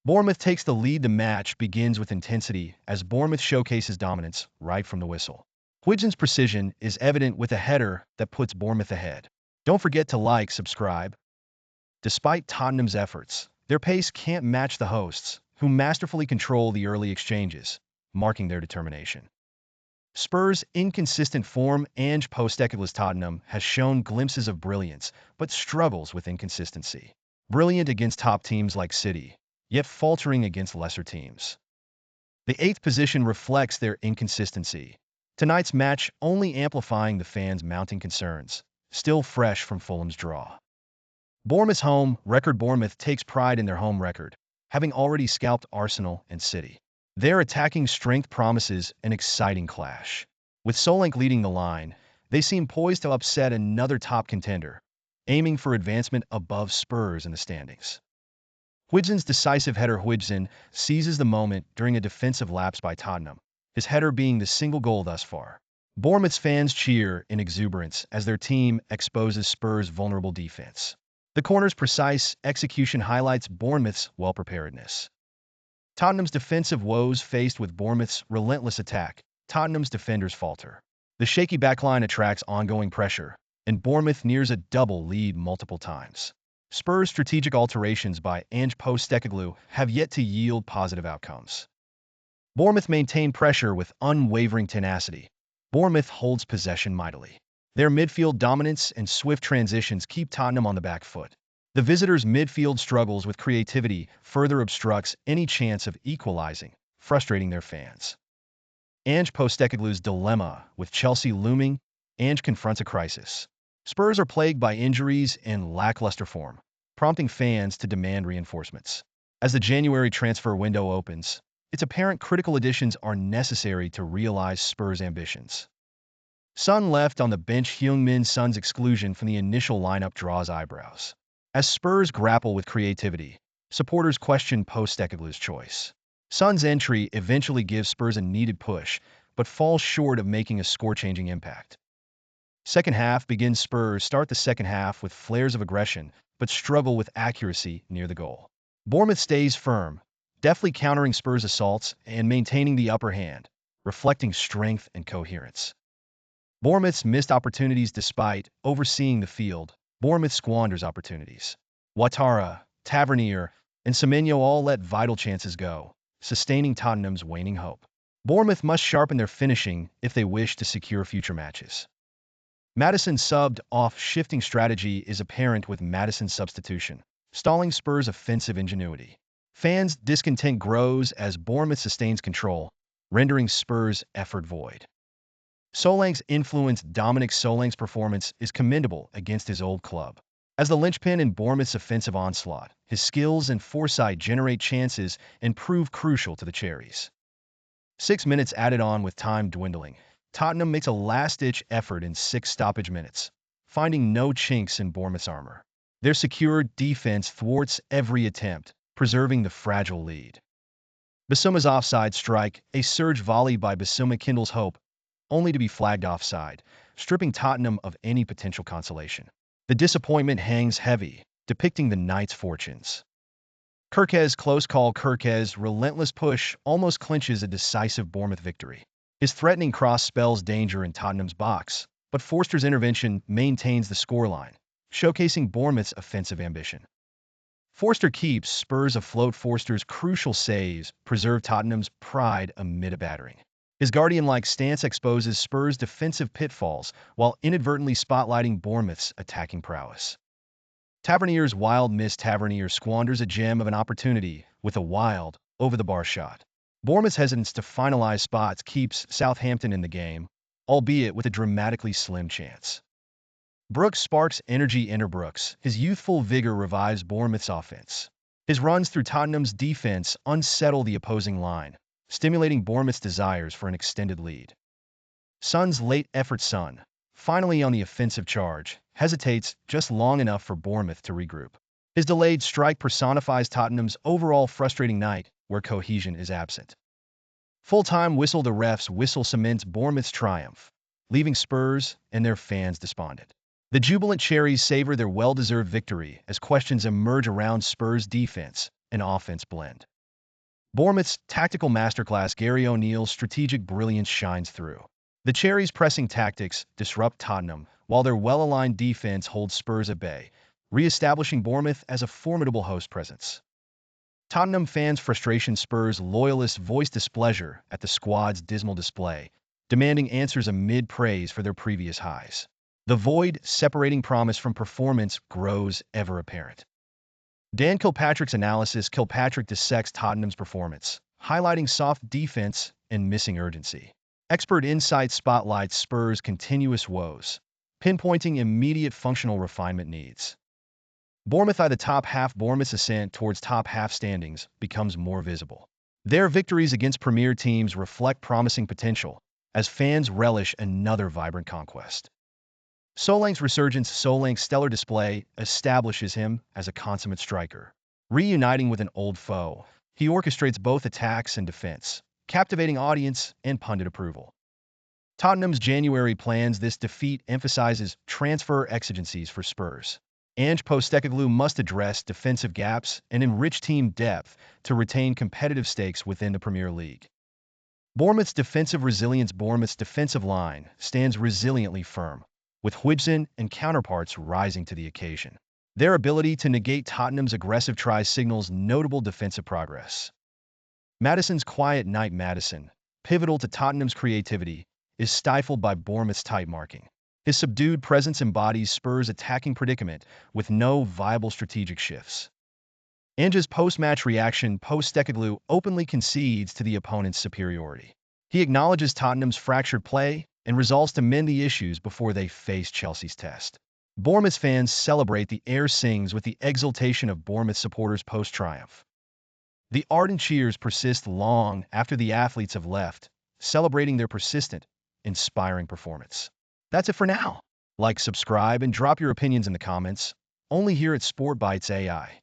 Bournemouth takes the lead. The match begins with intensity as Bournemouth showcases dominance right from the whistle. Huijsen's precision is evident with a header that puts Bournemouth ahead. Don't forget to like, subscribe. Despite Tottenham's efforts, their pace can't match the hosts, who masterfully control the early exchanges, marking their determination. Spurs' inconsistent form. Ange Postecoglou's Tottenham has shown glimpses of brilliance, but struggles with inconsistency. Brilliant against top teams like City, yet faltering against lesser teams. The eighth position reflects their inconsistency. Tonight's match only amplifying the fans' mounting concerns, still fresh from Fulham's draw. Bournemouth's home record. Bournemouth takes pride in their home record, having already scalped Arsenal and City. Their attacking strength promises an exciting clash. With Solanke leading the line, they seem poised to upset another top contender, aiming for advancement above Spurs in the standings. Huijsen's decisive header. Huijsen seizes the moment during a defensive lapse by Tottenham, his header being the single goal thus far. Bournemouth's fans cheer in exuberance as their team exposes Spurs' vulnerable defense. The corner's precise execution highlights Bournemouth's well-preparedness. Tottenham's defensive woes. Faced with Bournemouth's relentless attack, Tottenham's defenders falter. The shaky backline attracts ongoing pressure, and Bournemouth nears a double lead multiple times. Spurs' strategic alterations by Ange Postecoglou have yet to yield positive outcomes. Bournemouth maintain pressure with unwavering tenacity. Bournemouth holds possession mightily. Their midfield dominance and swift transitions keep Tottenham on the back foot. The visitors' midfield struggles with creativity further obstructs any chance of equalizing, frustrating their fans. Ange Postecoglou's dilemma. With Chelsea looming, Ange confronts a crisis. Spurs are plagued by injuries and lackluster form, prompting fans to demand reinforcements. As the January transfer window opens, it's apparent critical additions are necessary to realize Spurs' ambitions. Son left on the bench. Heung-min Son's exclusion from the initial lineup draws eyebrows. As Spurs grapple with creativity, supporters question Postecoglou's choice. Son's entry eventually gives Spurs a needed push, but falls short of making a score-changing impact. Second half begins. Spurs start the second half with flares of aggression, but struggle with accuracy near the goal. Bournemouth stays firm, deftly countering Spurs' assaults and maintaining the upper hand, reflecting strength and coherence. Bournemouth's missed opportunities. Despite overseeing the field, Bournemouth squanders opportunities. Ouattara, Tavernier, and Semenyo all let vital chances go, sustaining Tottenham's waning hope. Bournemouth must sharpen their finishing if they wish to secure future matches. Maddison subbed off. Shifting strategy is apparent with Maddison's substitution, stalling Spurs' offensive ingenuity. Fans' discontent grows as Bournemouth sustains control, rendering Spurs' effort void. Solanke's influence. Dominic Solanke's performance is commendable against his old club. As the linchpin in Bournemouth's offensive onslaught, his skills and foresight generate chances and prove crucial to the Cherries. 6 minutes added on. With time dwindling, Tottenham makes a last-ditch effort in 6 stoppage minutes, finding no chinks in Bournemouth's armor. Their secure defense thwarts every attempt, preserving the fragile lead. Bissouma's offside strike. A surge volley by Bissouma kindles hope, only to be flagged offside, stripping Tottenham of any potential consolation. The disappointment hangs heavy, depicting the night's fortunes. Kirkes' close call. Kirkes' relentless push almost clinches a decisive Bournemouth victory. His threatening cross spells danger in Tottenham's box, but Forster's intervention maintains the scoreline, showcasing Bournemouth's offensive ambition. Forster keeps Spurs afloat. Forster's crucial saves preserve Tottenham's pride amid a battering. His guardian-like stance exposes Spurs' defensive pitfalls while inadvertently spotlighting Bournemouth's attacking prowess. Tavernier's wild miss. Tavernier squanders a gem of an opportunity with a wild, over-the-bar shot. Bournemouth's hesitance to finalize spots keeps Southampton in the game, albeit with a dramatically slim chance. Brooks sparks energy. Enter Brooks. His youthful vigor revives Bournemouth's offense. His runs through Tottenham's defense unsettle the opposing line, stimulating Bournemouth's desires for an extended lead. Son's late effort. Son, finally on the offensive charge, hesitates just long enough for Bournemouth to regroup. His delayed strike personifies Tottenham's overall frustrating night, where cohesion is absent. Full-time whistle. The ref's whistle cements Bournemouth's triumph, leaving Spurs and their fans despondent. The jubilant Cherries savor their well-deserved victory as questions emerge around Spurs' defense and offense blend. Bournemouth's tactical masterclass, Gary O'Neill's strategic brilliance shines through. The Cherries' pressing tactics disrupt Tottenham, while their well-aligned defense holds Spurs at bay, re-establishing Bournemouth as a formidable host presence. Tottenham fans' frustration, Spurs loyalists voice displeasure at the squad's dismal display, demanding answers amid praise for their previous highs. The void separating promise from performance grows ever apparent. Dan Kilpatrick's analysis. Kilpatrick dissects Tottenham's performance, highlighting soft defense and missing urgency. Expert insight spotlights Spurs' continuous woes, pinpointing immediate functional refinement needs. Bournemouth at the top half. Bournemouth's ascent towards top half standings becomes more visible. Their victories against premier teams reflect promising potential, as fans relish another vibrant conquest. Solanke's resurgence. Solanke's stellar display establishes him as a consummate striker. Reuniting with an old foe, he orchestrates both attacks and defense, captivating audience and pundit approval. Tottenham's January plans. This defeat emphasizes transfer exigencies for Spurs. Ange Postecoglou must address defensive gaps and enrich team depth to retain competitive stakes within the Premier League. Bournemouth's defensive resilience. Bournemouth's defensive line stands resiliently firm, with Huijsen and counterparts rising to the occasion. Their ability to negate Tottenham's aggressive tries signals notable defensive progress. Maddison's quiet night. Maddison, pivotal to Tottenham's creativity, is stifled by Bournemouth's tight marking. His subdued presence embodies Spurs' attacking predicament with no viable strategic shifts. Ange's post-match reaction. Postecoglou openly concedes to the opponent's superiority. He acknowledges Tottenham's fractured play and resolves to mend the issues before they face Chelsea's test. Bournemouth fans celebrate. The air sings with the exultation of Bournemouth supporters post-triumph. The ardent cheers persist long after the athletes have left, celebrating their persistent, inspiring performance. That's it for now. Like, subscribe, and drop your opinions in the comments, only here at Sport Bites AI.